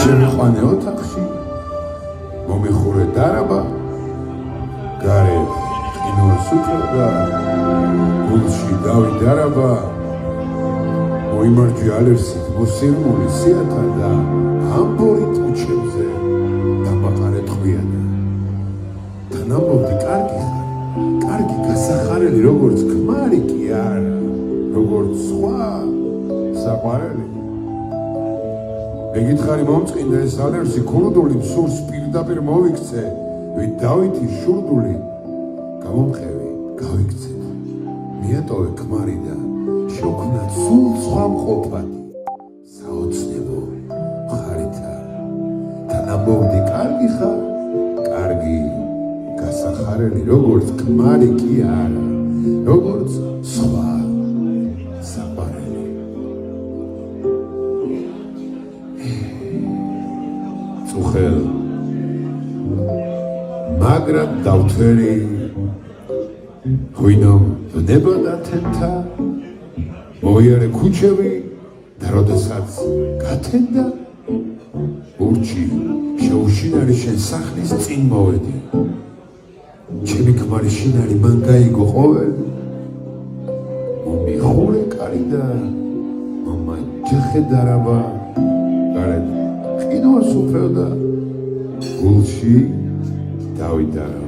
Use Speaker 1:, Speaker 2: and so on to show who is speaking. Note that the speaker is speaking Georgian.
Speaker 1: შემიყვანე ოთახში მომიხურე დარაბა გარეთ ყინულს უწევდა გულში დავით დარაბა მოიმარჯვე ალერსით მოსირმული სიათა და ამბორი ტუჩებზე დამაყარე ტყვიანა თანამბობდი კარგი ხარ კარგი გასახარელი როგორც ქმარი კი არა როგორც სხვა საყვარელი მეგითხარი მომწყინდა ეს ალერსი ქურდული მსურს პირდაპირ მოვიქცე ვით დავითის შურდული გამომხევი გავიქცეთ მიატოვე ქმარი და შევქმნა სულ სხვა მყოფადი საოცნებო მხარითა თანამბობდი კარგი ხარ კარგი გასახარელი როგორც ქმარი კი არა როგორც სხვა საყვარელი წუხელ მაგრამ დავთვერი ღვინომ ვნებოდა თენთა მოიარე ქუჩები და როდესაც გათენდა ურჩი შეუშინარი შენ სახლის წინ მოვედი ჩემი ქმარი შინარი მან გაიგო ყოველი მომიხურე კარი და მომაჯახე დარაბა გარეთ ყინულს უფევდა გულში დავით დარაბა